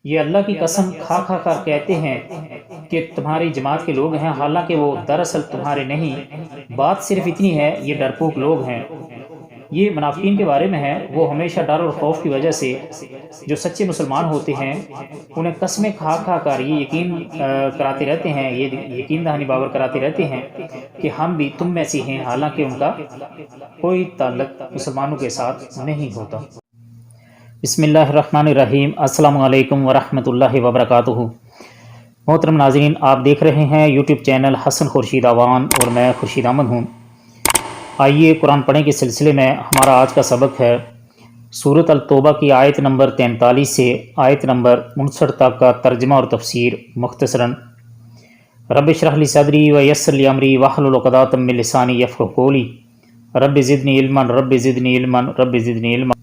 یہ اللہ کی قسم کھا کھا کر کہتے ہیں کہ تمہاری جماعت کے لوگ ہیں، حالانکہ وہ دراصل تمہارے نہیں۔ بات صرف اتنی ہے، یہ ڈرپوک لوگ ہیں۔ یہ منافقین کے بارے میں ہے، وہ ہمیشہ ڈر اور خوف کی وجہ سے جو سچے مسلمان ہوتے ہیں انہیں قسمیں کھا کھا کر یہ یقین کراتے رہتے ہیں، یہ یقین دہانی باور کراتے رہتے ہیں کہ ہم بھی تم میں سے ہیں، حالانکہ ان کا کوئی تعلق مسلمانوں کے ساتھ نہیں ہوتا۔ بسم اللہ الرحمن الرحیم۔ السلام علیکم ورحمۃ اللہ وبرکاتہ۔ محترم ناظرین، آپ دیکھ رہے ہیں یوٹیوب چینل حسن خورشید آوان اور میں خورشید احمد ہوں۔ آئیے قرآن پڑھنے کے سلسلے میں ہمارا آج کا سبق ہے سورۃ التوبہ کی آیت نمبر 43 سے آیت نمبر 59 تک کا ترجمہ اور تفسیر مختصراً۔ رب اشرح لی صدری ویسر لی امری واحلل عقدۃ من لسانی یفقہوا قولی رب زدنی علما رب زدنی علما رب زدنی علما۔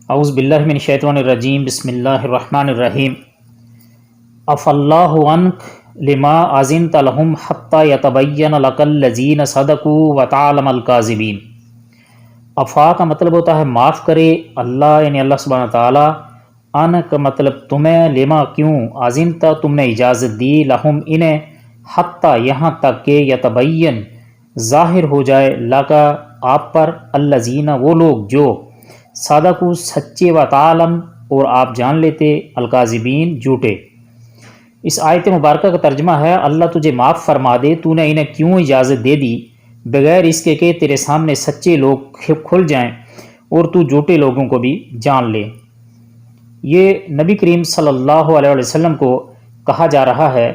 اعوذ باللہ من الشیطان الرجیم، بسم اللہ الرحمن الرحیم۔ عفا اللہ عنک لما اذنت لهم حتی یتبین لک الذین صدقوا وتعلم الکاذبین۔ عفا کا مطلب ہوتا ہے معاف کرے اللہ، یعنی اللہ سبحانہ تعالیٰ۔ ان کا مطلب تمہیں، لما کیوں، اذنت تم نے اجازت دی، لہم انہیں، حتی یہاں تک کہ یتبین ظاہر ہو جائے، لکا آپ پر، الذین وہ لوگ جو، صدقوا سچے، و تعلم اور آپ جان لیتے، الکاذبین جھوٹے۔ اس آیت مبارکہ کا ترجمہ ہے اللہ تجھے معاف فرما دے، تو نے انہیں کیوں اجازت دے دی بغیر اس کے کہ تیرے سامنے سچے لوگ کھل جائیں اور تو جھوٹے لوگوں کو بھی جان لے۔ یہ نبی کریم صلی اللہ علیہ وسلم کو کہا جا رہا ہے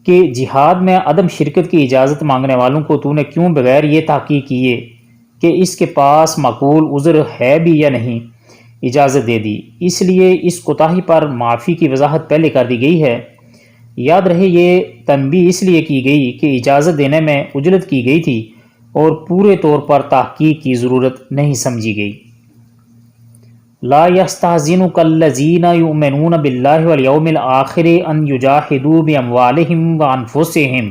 کہ جہاد میں عدم شرکت کی اجازت مانگنے والوں کو تو نے کیوں بغیر یہ تحقیق کیے کہ اس کے پاس معقول عذر ہے بھی یا نہیں اجازت دے دی۔ اس لیے اس کوتاہی پر معافی کی وضاحت پہلے کر دی گئی ہے۔ یاد رہے یہ تنبیہ اس لیے کی گئی کہ اجازت دینے میں عجلت کی گئی تھی اور پورے طور پر تحقیق کی ضرورت نہیں سمجھی گئی۔ لا یستحزنک الذین یؤمنون باللہ والیوم الآخر ان یجاہدوا باموالہم وانفسہم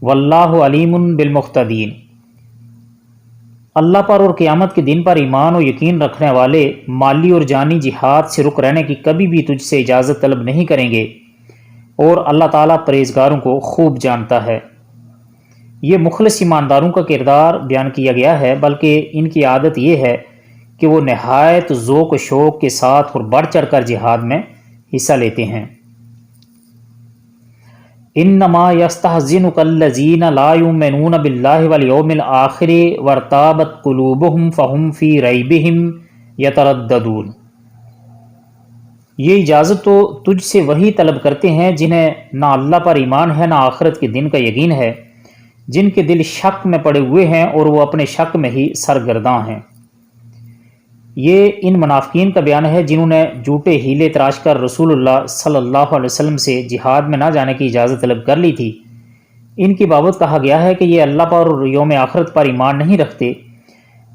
واللہ علیم بالمعتدین۔ اللہ پر اور قیامت کے دن پر ایمان و یقین رکھنے والے مالی اور جانی جہاد سے رک رہنے کی کبھی بھی تجھ سے اجازت طلب نہیں کریں گے، اور اللہ تعالیٰ پرہیزگاروں کو خوب جانتا ہے۔ یہ مخلص ایمانداروں کا کردار بیان کیا گیا ہے، بلکہ ان کی عادت یہ ہے کہ وہ نہایت ذوق و شوق کے ساتھ اور بڑھ چڑھ کر جہاد میں حصہ لیتے ہیں۔ انما یستحزنک الذین لا یؤمنون باللہ والیوم الآخر وارتابت قلوبہم فہم فی ریبہم یترددون۔ یہ اجازت تو تجھ سے وہی طلب کرتے ہیں جنہیں نہ اللہ پر ایمان ہے، نہ آخرت کے دن کا یقین ہے، جن کے دل شک میں پڑے ہوئے ہیں اور وہ اپنے شک میں ہی سرگرداں ہیں۔ یہ ان منافقین کا بیان ہے جنہوں نے جھوٹے ہیلے تراش کر رسول اللہ صلی اللہ علیہ وسلم سے جہاد میں نہ جانے کی اجازت طلب کر لی تھی۔ ان کی بابت کہا گیا ہے کہ یہ اللہ پر اور یوم آخرت پر ایمان نہیں رکھتے۔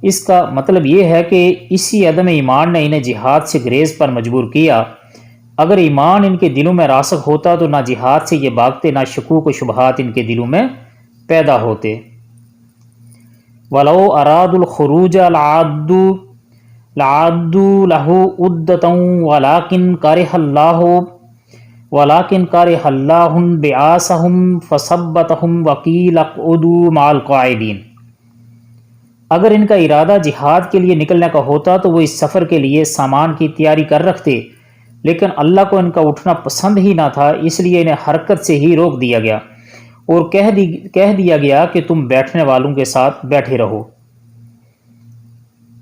اس کا مطلب یہ ہے کہ اسی عدم ایمان نے انہیں جہاد سے گریز پر مجبور کیا۔ اگر ایمان ان کے دلوں میں راسخ ہوتا تو نہ جہاد سے یہ بھاگتے، نہ شکوک و شبہات ان کے دلوں میں پیدا ہوتے۔ وَلَوْ أَرَادُوا الْخُرُوجَ لَعَدُّوا لَهُ عُدَّةً وَلَكِنْ كَرِهَ اللَّهُ بِعَاثَهُمْ فَثَبَّتَهُمْ وَقِيلَ اقْعُدُوا مَعَ الْقَاعِدِينَ۔ اگر ان کا ارادہ جہاد کے لیے نکلنے کا ہوتا تو وہ اس سفر کے لیے سامان کی تیاری کر رکھتے، لیکن اللہ کو ان کا اٹھنا پسند ہی نہ تھا، اس لیے انہیں حرکت سے ہی روک دیا گیا اور کہہ دیا گیا کہ تم بیٹھنے والوں کے ساتھ بیٹھے رہو۔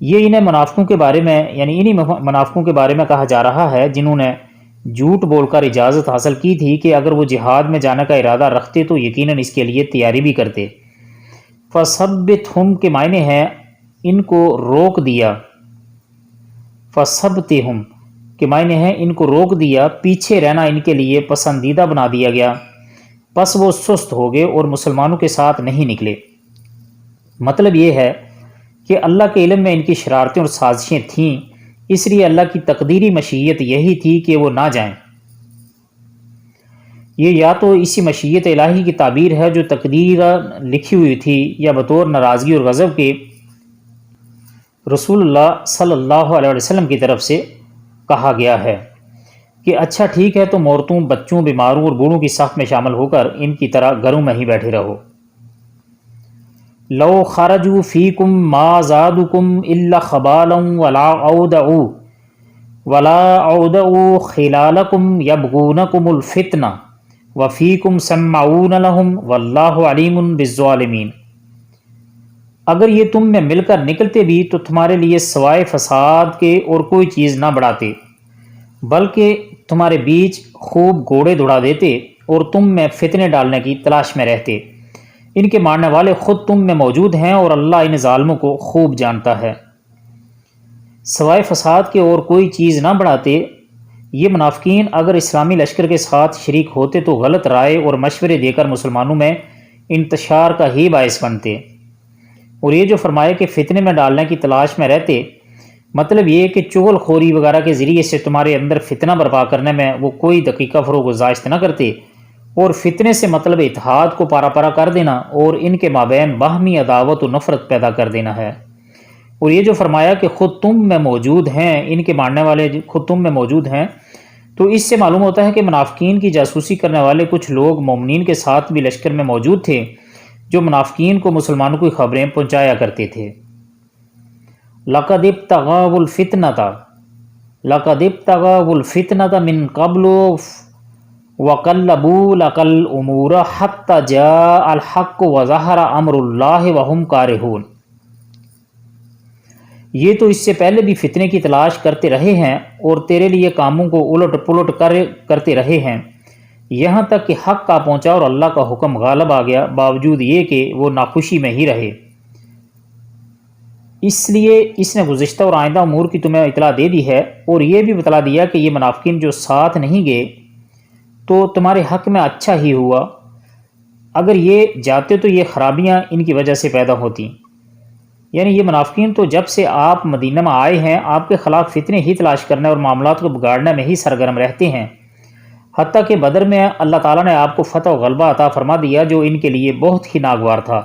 یہ انہیں منافقوں کے بارے میں، یعنی انہی منافقوں کے بارے میں کہا جا رہا ہے جنہوں نے جھوٹ بول کر اجازت حاصل کی تھی کہ اگر وہ جہاد میں جانے کا ارادہ رکھتے تو یقیناً اس کے لیے تیاری بھی کرتے۔ فَثَبِّتْهُمْ کے معنی ہے ان کو روک دیا، فَثَبْتِهُمْ کے معنی ہے ان کو روک دیا، پیچھے رہنا ان کے لیے پسندیدہ بنا دیا گیا، پس وہ سست ہو گئے اور مسلمانوں کے ساتھ نہیں نکلے۔ مطلب یہ ہے کہ اللہ کے علم میں ان کی شرارتیں اور سازشیں تھیں، اس لیے اللہ کی تقدیری مشیت یہی تھی کہ وہ نہ جائیں۔ یہ یا تو اسی مشیت الہی کی تعبیر ہے جو تقدیر لکھی ہوئی تھی، یا بطور ناراضگی اور غضب کے رسول اللہ صلی اللہ علیہ وسلم کی طرف سے کہا گیا ہے۔ کہ اچھا ٹھیک ہے، تم عورتوں، بچوں، بیماروں اور بوڑھوں کی صف میں شامل ہو کر ان کی طرح گھروں میں ہی بیٹھے رہو۔ لو خرجوا فیکم ما زادکم الا خبالا ولا اودعوا خلالکم یبغونکم الفتنہ وفیکم سمعون لہم واللہ علیم بالظالمین۔ اگر یہ تم میں مل کر نکلتے بھی تو تمہارے لیے سوائے فساد کے اور کوئی چیز نہ بڑھاتے، بلکہ تمہارے بیچ خوب گھوڑے دوڑا دیتے اور تم میں فتنے ڈالنے کی تلاش میں رہتے۔ ان کے مارنے والے خود تم میں موجود ہیں اور اللہ ان ظالموں کو خوب جانتا ہے۔ سوائے فساد کے اور کوئی چیز نہ بڑھاتے، یہ منافقین اگر اسلامی لشکر کے ساتھ شریک ہوتے تو غلط رائے اور مشورے دے کر مسلمانوں میں انتشار کا ہی باعث بنتے۔ اور یہ جو فرمایا کہ فتنے میں ڈالنے کی تلاش میں رہتے، مطلب یہ کہ چغل خوری وغیرہ کے ذریعے سے تمہارے اندر فتنہ برپا کرنے میں وہ کوئی دقیقہ فروغ گزاشت نہ کرتے، اور فتنے سے مطلب اتحاد کو پارا پارا کر دینا اور ان کے مابین باہمی عداوت و نفرت پیدا کر دینا ہے۔ اور یہ جو فرمایا کہ خود تم میں موجود ہیں، ان کے ماننے والے خود تم میں موجود ہیں، تو اس سے معلوم ہوتا ہے کہ منافقین کی جاسوسی کرنے والے کچھ لوگ مومنین کے ساتھ بھی لشکر میں موجود تھے، جو منافقین کو مسلمانوں کی خبریں پہنچایا کرتے تھے۔ لَقَدِ ابْتَغَوْا الْفِتْنَةَ مِنْ قَبْلُ وَقَلَّبُوا لَكَ الْأُمُورَ حَتَّى جَاءَ الْحَقُّ وَظَهَرَ أَمْرُ اللَّهِ وَهُمْ كَارِهُونَ۔ یہ تو اس سے پہلے بھی فتنے کی تلاش کرتے رہے ہیں اور تیرے لیے کاموں کو الٹ پلٹ کرتے رہے ہیں، یہاں تک کہ حق آ پہنچا اور اللہ کا حکم غالب آ گیا، باوجود یہ کہ وہ ناخوشی میں ہی رہے۔ اس لیے اس نے گزشتہ اور آئندہ امور کی تمہیں اطلاع دے دی ہے، اور یہ بھی بتلا دیا کہ یہ منافقین جو ساتھ نہیں گئے تو تمہارے حق میں اچھا ہی ہوا، اگر یہ جاتے تو یہ خرابیاں ان کی وجہ سے پیدا ہوتی۔ یعنی یہ منافقین تو جب سے آپ مدینہ میں آئے ہیں آپ کے خلاف فتنے ہی تلاش کرنے اور معاملات کو بگاڑنے میں ہی سرگرم رہتے ہیں، حتیٰ کہ بدر میں اللہ تعالیٰ نے آپ کو فتح و غلبہ عطا فرما دیا جو ان کے لیے بہت ہی ناگوار تھا۔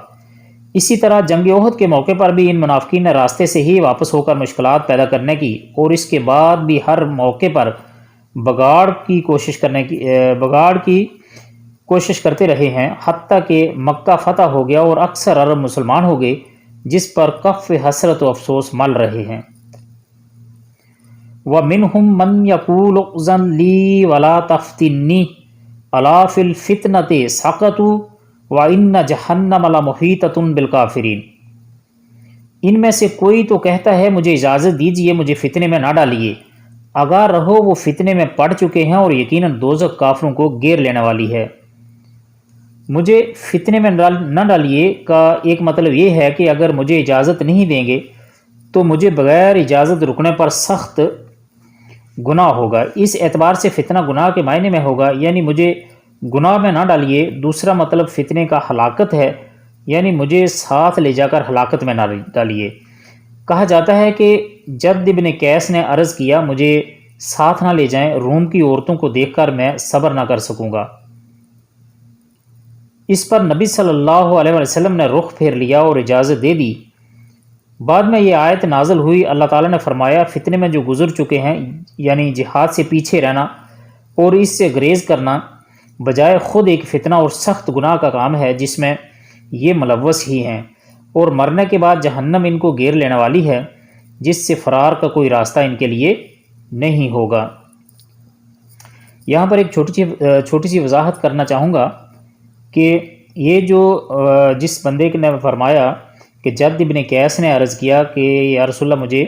اسی طرح جنگ احد کے موقع پر بھی ان منافقین نے راستے سے ہی واپس ہو کر مشکلات پیدا کرنے کی اور اس کے بعد بھی ہر موقع پر بگاڑ کی کوشش کرتے رہے ہیں، حتیٰ کہ مکہ فتح ہو گیا اور اکثر عرب مسلمان ہو گئے، جس پر کف حسرت و افسوس مل رہے ہیں۔ وَمِنْهُمْ مَنْ يَقُولُ اُذْنْ لِي وَلَا تَفْتِنِّي أَلَا فِي الْفِتْنَةِ سَقَطُوا وَإِنَّ جَهَنَّمَ لَمُحِيطَةٌ بِالْكَافِرِينَ۔ ان میں سے کوئی تو کہتا ہے مجھے اجازت دیجئے، مجھے فتنے میں نہ ڈالیے، آگاہ رہو وہ فتنے میں پڑ چکے ہیں اور یقیناً دوزخ کافروں کو گھیر لینے والی ہے۔ مجھے فتنے میں نہ ڈالیے کا ایک مطلب یہ ہے کہ اگر مجھے اجازت نہیں دیں گے تو مجھے بغیر اجازت رکنے پر سخت گناہ ہوگا۔ اس اعتبار سے فتنہ گناہ کے معنی میں ہوگا، یعنی مجھے گناہ میں نہ ڈالیے۔ دوسرا مطلب فتنے کا ہلاکت ہے، یعنی مجھے ساتھ لے جا کر ہلاکت میں نہ ڈالیے۔ کہا جاتا ہے کہ جد ابن قیس نے عرض کیا مجھے ساتھ نہ لے جائیں، روم کی عورتوں کو دیکھ کر میں صبر نہ کر سکوں گا۔ اس پر نبی صلی اللہ علیہ وسلم نے رخ پھیر لیا اور اجازت دے دی۔ بعد میں یہ آیت نازل ہوئی، اللہ تعالیٰ نے فرمایا فتنے میں جو گزر چکے ہیں، یعنی جہاد سے پیچھے رہنا اور اس سے گریز کرنا بجائے خود ایک فتنہ اور سخت گناہ کا کام ہے جس میں یہ ملوث ہی ہیں، اور مرنے کے بعد جہنم ان کو گھیر لینے والی ہے جس سے فرار کا کوئی راستہ ان کے لیے نہیں ہوگا۔ یہاں پر ایک چھوٹی سی وضاحت کرنا چاہوں گا کہ یہ جو جس بندے نے فرمایا کہ جد ابن قیس نے عرض کیا کہ یا رسول اللہ مجھے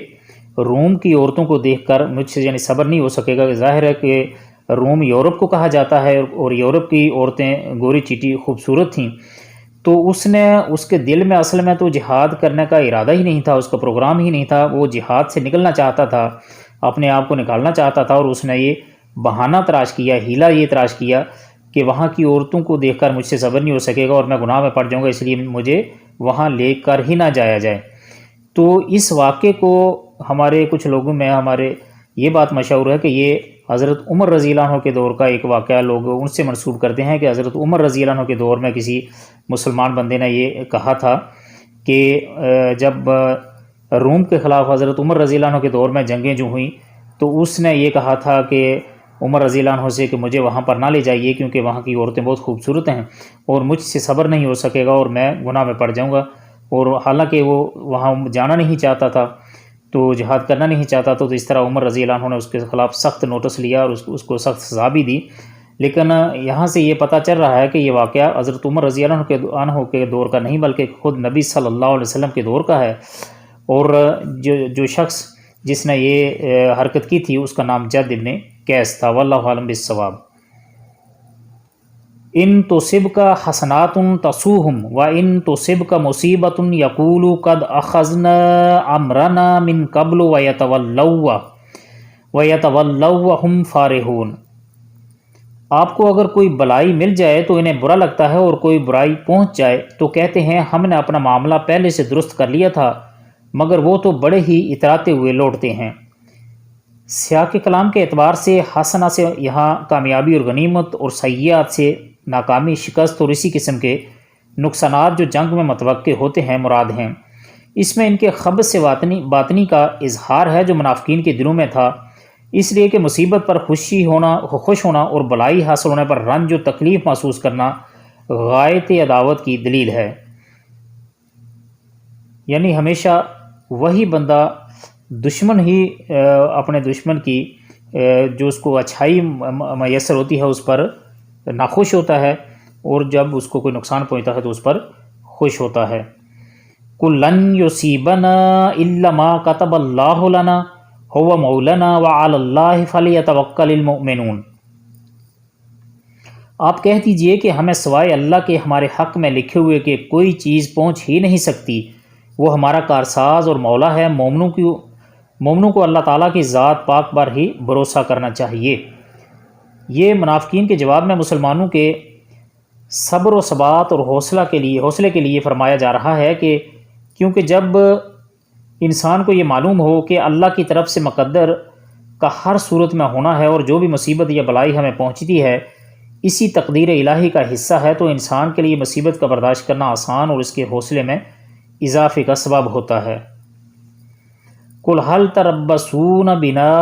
روم کی عورتوں کو دیکھ کر مجھ سے یعنی صبر نہیں ہو سکے گا، ظاہر ہے کہ روم یورپ کو کہا جاتا ہے اور یورپ کی عورتیں گوری چیٹی خوبصورت تھیں، تو اس نے اس کے دل میں اصل میں تو جہاد کرنے کا ارادہ ہی نہیں تھا، اس کا پروگرام ہی نہیں تھا، وہ جہاد سے نکلنا چاہتا تھا، اپنے آپ کو نکالنا چاہتا تھا، اور اس نے یہ بہانہ تراش کیا، ہیلا یہ تراش کیا کہ وہاں کی عورتوں کو دیکھ کر مجھ سے صبر نہیں ہو سکے گا اور میں گناہ میں پڑ جاؤں گا، اس لیے مجھے وہاں لے کر ہی نہ جایا جائے۔ تو اس واقعے کو ہمارے کچھ لوگوں میں ہمارے یہ بات مشہور ہے کہ یہ حضرت عمر رضی اللہ عنہ کے دور کا ایک واقعہ لوگ ان سے منسوب کرتے ہیں کہ حضرت عمر رضی اللہ عنہ کے دور میں کسی مسلمان بندے نے یہ کہا تھا کہ جب روم کے خلاف حضرت عمر رضی اللہ عنہ کے دور میں جنگیں جو ہوئیں تو اس نے یہ کہا تھا کہ عمر رضی اللہ عنہ سے کہ مجھے وہاں پر نہ لے جائیے کیونکہ وہاں کی عورتیں بہت خوبصورت ہیں اور مجھ سے صبر نہیں ہو سکے گا اور میں گناہ میں پڑ جاؤں گا، اور حالانکہ وہ وہاں جانا نہیں چاہتا تھا، تو جہاد کرنا نہیں چاہتا تو اس طرح عمر رضی اللہ عنہ نے اس کے خلاف سخت نوٹس لیا اور اس کو سخت سزا بھی دی۔ لیکن یہاں سے یہ پتہ چل رہا ہے کہ یہ واقعہ حضرت عمر رضی اللہ عنہ کے دور کا نہیں بلکہ خود نبی صلی اللہ علیہ وسلم کے دور کا ہے، اور جو شخص جس نے یہ حرکت کی تھی اس کا نام جد ابن قیس تھا۔ واللہ عالم بالصواب۔ ان تصبک حسنات تسوہم وان تصبک مصیبت یقولوا قد اخذنا امرنا من قبل ویتولوا وهم فارحون۔ آپ کو اگر کوئی بلائی مل جائے تو انہیں برا لگتا ہے، اور کوئی برائی پہنچ جائے تو کہتے ہیں ہم نے اپنا معاملہ پہلے سے درست کر لیا تھا، مگر وہ تو بڑے ہی اتراتے ہوئے لوٹتے ہیں۔ سیاق کلام کے اعتبار سے حسنہ سے یہاں کامیابی اور غنیمت، اور سیئات سے ناکامی، شکست اور اسی قسم کے نقصانات جو جنگ میں متوقع ہوتے ہیں مراد ہیں۔ اس میں ان کے خبث سے باطنی کا اظہار ہے جو منافقین کے دلوں میں تھا، اس لیے کہ مصیبت پر خوش ہونا اور بلائی حاصل ہونے پر رنج و تکلیف محسوس کرنا غایت عداوت کی دلیل ہے۔ یعنی ہمیشہ وہی بندہ دشمن ہی اپنے دشمن کی جو اس کو اچھائی میسر ہوتی ہے اس پر ناخوش ہوتا ہے، اور جب اس کو کوئی نقصان پہنچتا ہے تو اس پر خوش ہوتا ہے۔ قُل لَن يُصِيبَنَا إِلَّا مَا كَتَبَ اللَّهُ لَنَا هُوَ مَوْلَانَا وَعَلَى اللَّهِ فَلْيَتَوَكَّلِ الْمُؤْمِنُونَ۔ آپ کہہ دیجئے کہ ہمیں سوائے اللہ کے ہمارے حق میں لکھے ہوئے کہ کوئی چیز پہنچ ہی نہیں سکتی، وہ ہمارا کارساز اور مولا ہے۔ مومنوں کو اللہ تعالیٰ کی ذات پاک پر ہی بھروسہ کرنا چاہیے۔ یہ منافقین کے جواب میں مسلمانوں کے صبر و ثبات اور حوصلے کے لیے فرمایا جا رہا ہے کہ کیونکہ جب انسان کو یہ معلوم ہو کہ اللہ کی طرف سے مقدر کا ہر صورت میں ہونا ہے، اور جو بھی مصیبت یا بلائی ہمیں پہنچتی ہے اسی تقدیر الہی کا حصہ ہے، تو انسان کے لیے مصیبت کا برداشت کرنا آسان اور اس کے حوصلے میں اضافے کا سبب ہوتا ہے۔ قُلْ هَلْ تَرَبَّصُونَ بِنَا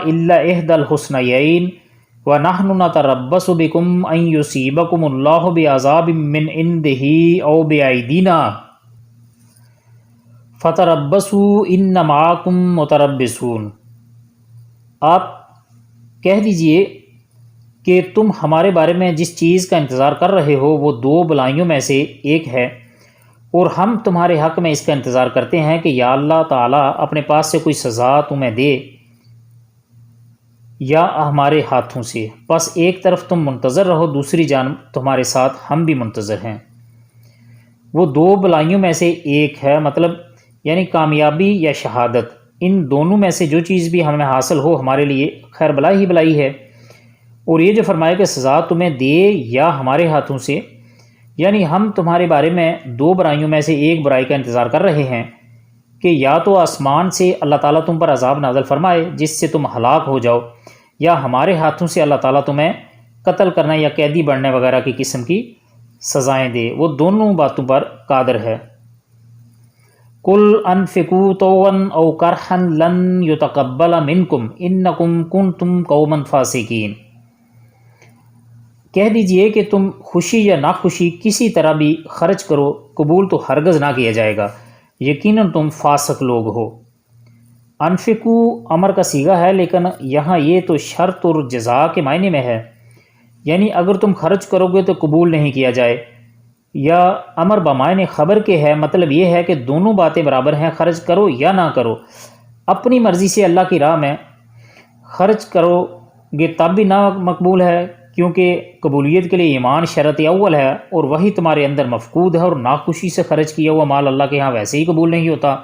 إِلَّا إِحْدَى الْحُسْنَيَيْنِ وَنَحْنُ نَتَرَبَّصُ بِكُمْ أَن يُصِيبَكُمُ اللَّهُ بِعَذَابٍ مِّنْ عِندِهِ أَوْ بِأَيْدِينَا فَتَرَبَّصُوا إِنَّ مَعَكُمْ مُتَرَبِّصُونَ۔ آپ کہہ دیجئے کہ تم ہمارے بارے میں جس چیز کا انتظار کر رہے ہو وہ دو بلائیوں میں سے ایک ہے، اور ہم تمہارے حق میں اس کا انتظار کرتے ہیں کہ یا اللہ تعالیٰ اپنے پاس سے کوئی سزا تمہیں دے یا ہمارے ہاتھوں سے، پس ایک طرف تم منتظر رہو، دوسری جانب تمہارے ساتھ ہم بھی منتظر ہیں۔ وہ دو بلائیوں میں سے ایک ہے، مطلب یعنی کامیابی یا شہادت، ان دونوں میں سے جو چیز بھی ہمیں حاصل ہو ہمارے لیے خیر بلائی ہی بلائی ہے۔ اور یہ جو فرمایا کہ سزا تمہیں دے یا ہمارے ہاتھوں سے، یعنی ہم تمہارے بارے میں دو برائیوں میں سے ایک برائی کا انتظار کر رہے ہیں کہ یا تو آسمان سے اللہ تعالیٰ تم پر عذاب نازل فرمائے جس سے تم ہلاک ہو جاؤ، یا ہمارے ہاتھوں سے اللہ تعالیٰ تمہیں قتل کرنے یا قیدی بننے وغیرہ کی قسم کی سزائیں دے، وہ دونوں باتوں پر قادر ہے۔ قُلْ أَنفِقُوا طَوْعًا أَوْ كَرْحًا لَن يُتَقَبَّلَ مِنكُمْ إِنَّكُمْ كُنتُمْ قَوْمًا فَاسِقِينَ۔ کہہ دیجئے کہ تم خوشی یا ناخوشی کسی طرح بھی خرچ کرو، قبول تو ہرگز نہ کیا جائے گا، یقیناً تم فاسق لوگ ہو۔ انفقو امر کا صیغہ ہے، لیکن یہاں یہ تو شرط اور جزا کے معنی میں ہے، یعنی اگر تم خرچ کرو گے تو قبول نہیں کیا جائے، یا امر بمعنی خبر کے ہے، مطلب یہ ہے کہ دونوں باتیں برابر ہیں، خرچ کرو یا نہ کرو۔ اپنی مرضی سے اللہ کی راہ میں خرچ کرو گے تب بھی نہ مقبول ہے، کیونکہ قبولیت کے لیے ایمان شرط اول ہے، اور وہی تمہارے اندر مفقود ہے، اور ناخوشی سے خرچ کیا ہوا مال اللہ کے ہاں ویسے ہی قبول نہیں ہوتا،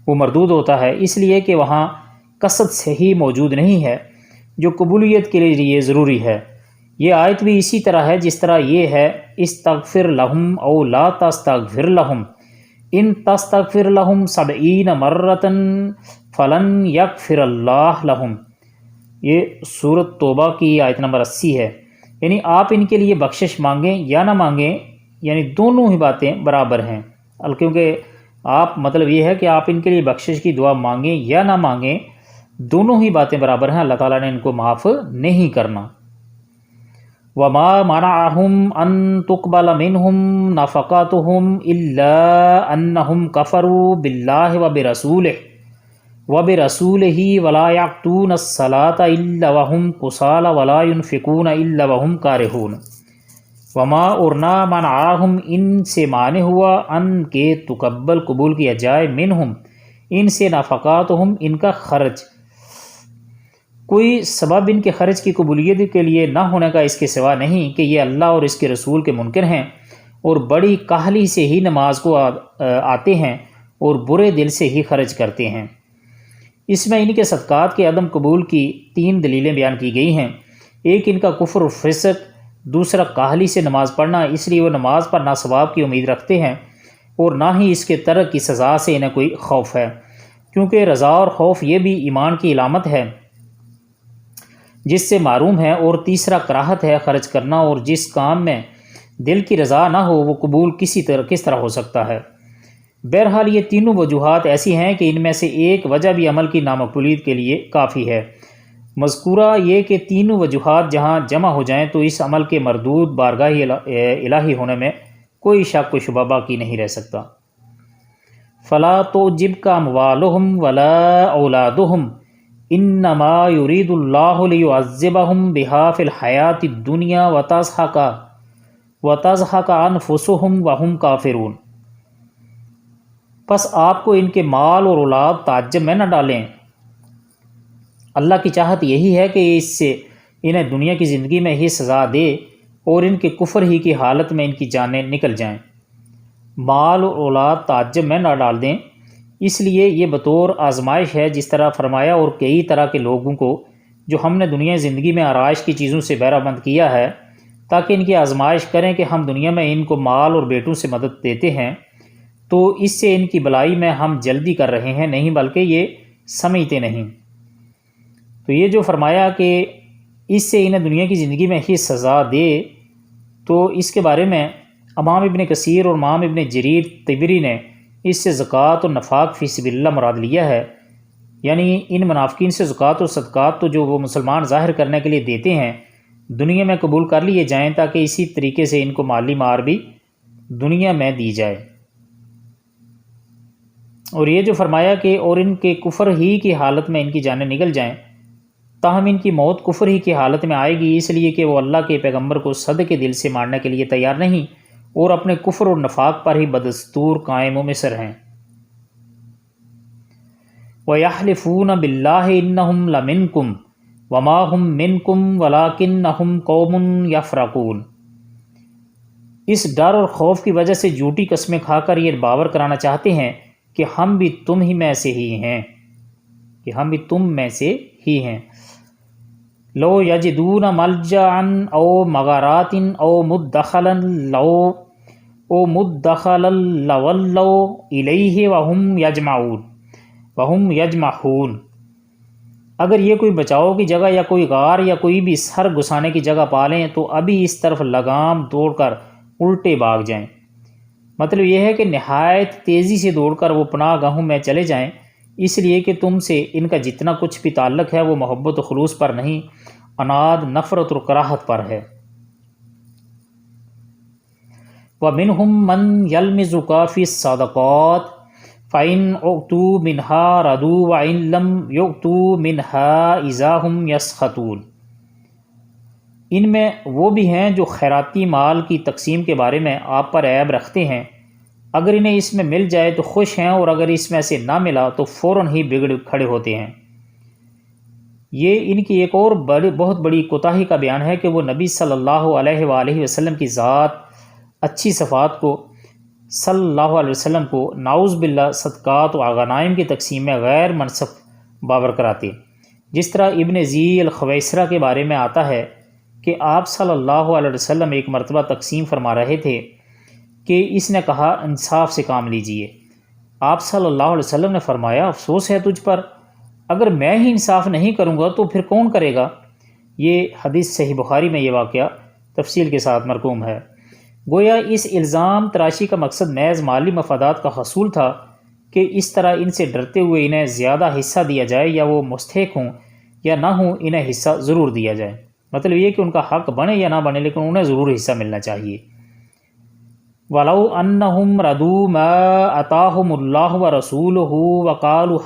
وہ مردود ہوتا ہے، اس لیے کہ وہاں قصد سے ہی موجود نہیں ہے جو قبولیت کے لیے ضروری ہے۔ یہ آیت بھی اسی طرح ہے جس طرح یہ ہے استغفر لہم او لا تستغفر لہم ان تستغفر لہم 70 مرۃ فلن یغفر اللہ لہم۔ یہ سورۃ توبہ کی آیت نمبر 80 ہے، یعنی آپ ان کے لیے بخشش مانگیں یا نہ مانگیں، یعنی دونوں ہی باتیں برابر ہیں، کیونکہ آپ مطلب یہ ہے کہ آپ ان کے لیے بخشش کی دعا مانگیں یا نہ مانگیں، دونوں ہی باتیں برابر ہیں، اللہ تعالیٰ نے ان کو معاف نہیں کرنا۔ وما منعهم ان تقبل منهم نفقاتهم الا انهم كفروا بالله وبرسوله ولا يأتون الصلاة الا وهم كسالى ولا ينفقون الا وهم كارهون۔ وما ارنا منعهم، ان سے مانے ہوا، ان کے قبول کیا جائے، منہم ان سے، نفقاتهم ان کا خرچ، کوئی سبب ان کے خرچ کی قبولیت کے لیے نہ ہونے کا اس کے سوا نہیں کہ یہ اللہ اور اس کے رسول کے منکر ہیں اور بڑی کاہلی سے ہی نماز کو آتے ہیں اور برے دل سے ہی خرچ کرتے ہیں۔ اس میں ان کے صدقات کے عدم قبول کی 3 دلیلیں بیان کی گئی ہیں۔ ایک ان کا کفر و فسق، دوسرا کاہلی سے نماز پڑھنا، اس لیے وہ نماز پر نہ ثواب کی امید رکھتے ہیں اور نہ ہی اس کے ترک کی سزا سے انہیں کوئی خوف ہے، کیونکہ رضا اور خوف یہ بھی ایمان کی علامت ہے جس سے معروم ہے، اور تیسرا کراہت ہے خرچ کرنا، اور جس کام میں دل کی رضا نہ ہو وہ قبول کس طرح ہو سکتا ہے۔ بہرحال یہ تینوں وجوہات ایسی ہیں کہ ان میں سے ایک وجہ بھی عمل کی نامقبولیت کے لیے کافی ہے۔ مذکورہ یہ کہ تینوں وجوہات جہاں جمع ہو جائیں تو اس عمل کے مردود بارگاہ الہی ہونے میں کوئی شک و شبہ باقی نہیں رہ سکتا۔ فلا تعجبک اموالہم ولا اولادہم انما یرید اللہ لیعذبہم بہا فی الحیاۃ الدنیا وتزہق انفسہم وہم کافرون۔ پس آپ کو ان کے مال اور اولاد تعجب میں نہ ڈالیں، اللہ کی چاہت یہی ہے کہ اس سے انہیں دنیا کی زندگی میں ہی سزا دے اور ان کے کفر ہی کی حالت میں ان کی جانیں نکل جائیں۔ مال اور اولاد تعجب میں نہ ڈال دیں، اس لیے یہ بطور آزمائش ہے، جس طرح فرمایا، اور کئی طرح کے لوگوں کو جو ہم نے دنیا زندگی میں آرائش کی چیزوں سے بہرہ مند کیا ہے تاکہ ان کی آزمائش کریں کہ ہم دنیا میں ان کو مال اور بیٹوں سے مدد دیتے ہیں تو اس سے ان کی بلائی میں ہم جلدی کر رہے ہیں، نہیں بلکہ یہ سمجھتے نہیں۔ تو یہ جو فرمایا کہ اس سے انہیں دنیا کی زندگی میں ہی سزا دے، تو اس کے بارے میں امام ابن کثیر اور امام ابن جریر طبری نے اس سے زکوٰۃ اور نفاق فی سبیل اللہ مراد لیا ہے، یعنی ان منافقین سے زکوٰۃ اور صدقات تو جو وہ مسلمان ظاہر کرنے کے لیے دیتے ہیں دنیا میں قبول کر لیے جائیں تاکہ اسی طریقے سے ان کو مالی مار بھی دنیا میں دی جائے۔ اور یہ جو فرمایا کہ اور ان کے کفر ہی کی حالت میں ان کی جانیں نکل جائیں، تاہم ان کی موت کفر ہی کی حالت میں آئے گی، اس لیے کہ وہ اللہ کے پیغمبر کو صدقے دل سے مارنے کے لیے تیار نہیں اور اپنے کفر اور نفاق پر ہی بدستور قائم و مصر ہیں۔ وَيَحْلِفُونَ بِاللَّهِ إِنَّهُمْ لَمِنْكُمْ وَمَا هُمْ مِنْكُمْ وَلَكِنَّهُمْ قَوْمٌ يَفْرَقُونَ۔ اس ڈر اور خوف کی وجہ سے جھوٹی قسمیں کھا کر یہ باور کرانا چاہتے ہیں کہ ہم بھی تم ہی میں سے ہی ہیں، کہ ہم بھی تم میں سے ہی ہیں۔ لو یجدون ملجأ او مغارات او مدخلا لولوا الیہ وہم یجمعون۔ اگر یہ کوئی بچاؤ کی جگہ یا کوئی غار یا کوئی بھی سر گھسانے کی جگہ پا لیں تو ابھی اس طرف لگام دوڑ کر الٹے بھاگ جائیں۔ مطلب یہ ہے کہ نہایت تیزی سے دوڑ کر وہ پناہ گاہوں میں چلے جائیں، اس لیے کہ تم سے ان کا جتنا کچھ بھی تعلق ہے وہ محبت و خلوص پر نہیں، عناد، نفرت اور کراہت پر ہے۔ وَمِنْهُمْ مَنْ يَلْمِزُكَ فِي الصَّدَقَاتِ فَإِنْ أُعْطُوا مِنْهَا رَضُوا وَإِنْ لَمْ يُعْطُوا مِنْهَا إِذَا هُمْ يَسْخَطُونَ۔ ان میں وہ بھی ہیں جو خیراتی مال کی تقسیم کے بارے میں آپ پر عیب رکھتے ہیں، اگر انہیں اس میں مل جائے تو خوش ہیں اور اگر اس میں سے نہ ملا تو فوراً ہی بگڑ کھڑے ہوتے ہیں۔ یہ ان کی ایک اور بہت بڑی کوتاہی کا بیان ہے کہ وہ نبی صلی اللہ علیہ وآلہ وسلم کی ذات، اچھی صفات کو، صلی اللہ علیہ وسلم کو نعوذ باللہ صدقات و غنائم کی تقسیم میں غیر منصف باور کراتے، جس طرح ابن ذی الخویسرہ کے بارے میں آتا ہے کہ آپ صلی اللہ علیہ وسلم ایک مرتبہ تقسیم فرما رہے تھے کہ اس نے کہا انصاف سے کام لیجئے۔ آپ صلی اللہ علیہ وسلم نے فرمایا افسوس ہے تجھ پر، اگر میں ہی انصاف نہیں کروں گا تو پھر کون کرے گا؟ یہ حدیث صحیح بخاری میں یہ واقعہ تفصیل کے ساتھ مرقوم ہے۔ گویا اس الزام تراشی کا مقصد محض مالی مفادات کا حصول تھا کہ اس طرح ان سے ڈرتے ہوئے انہیں زیادہ حصہ دیا جائے، یا وہ مستحق ہوں یا نہ ہوں انہیں حصہ ضرور دیا جائے۔ مطلب یہ کہ ان کا حق بنے یا نہ بنے لیکن انہیں ضرور حصہ ملنا چاہیے۔ وَلَوْ أَنَّهُمْ رَضُوا مَا آتَاهُمُ اللَّهُ وَرَسُولُهُ وَقَالُوا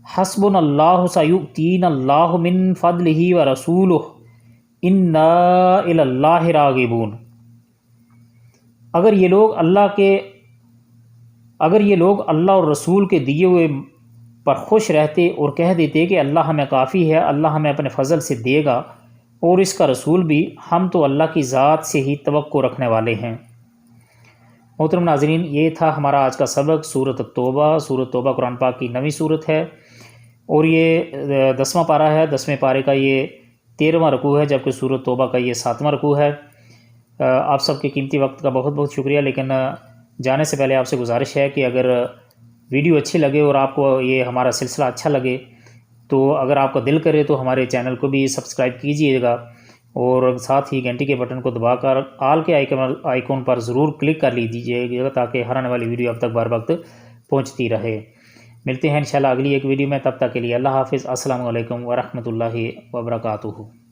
حَسْبُنَا اللَّهُ سَيُؤْتِينَا اللَّهُ مِنْ فَضْلِهِ وَرَسُولُهُ إِنَّا إِلَى اللَّهِ رَاغِبُونَ۔ اگر یہ لوگ اللہ اور رسول کے دیے ہوئے پر خوش رہتے اور کہہ دیتے کہ اللہ ہمیں کافی ہے، اللہ ہمیں اپنے فضل سے دے گا اور اس کا رسول بھی، ہم تو اللہ کی ذات سے ہی توقع رکھنے والے ہیں۔ محترم ناظرین، یہ تھا ہمارا آج کا سبق سورۃ التوبہ۔ سورۃ توبہ قرآن پاک کی 9ویں سورت ہے اور یہ 10واں پارہ ہے۔ 10ویں پارے کا یہ 13واں رکوع ہے، جبکہ سورۃ توبہ کا یہ 7واں رکوع ہے۔ آپ سب کے قیمتی وقت کا بہت بہت شکریہ، لیکن جانے سے پہلے آپ سے گزارش ہے کہ اگر ویڈیو اچھی لگے اور آپ کو یہ ہمارا سلسلہ اچھا لگے تو اگر آپ کا دل کرے تو ہمارے چینل کو بھی سبسکرائب کیجئے گا اور ساتھ ہی گھنٹی کے بٹن کو دبا کر آل کے آئیکن پر ضرور کلک کر لیجئے گا تاکہ ہر آنے والی ویڈیو اب تک بر وقت پہنچتی رہے۔ ملتے ہیں انشاءاللہ اگلی ایک ویڈیو میں، تب تک کے لیے اللہ حافظ۔ السلام علیکم ورحمۃ اللہ وبرکاتہ۔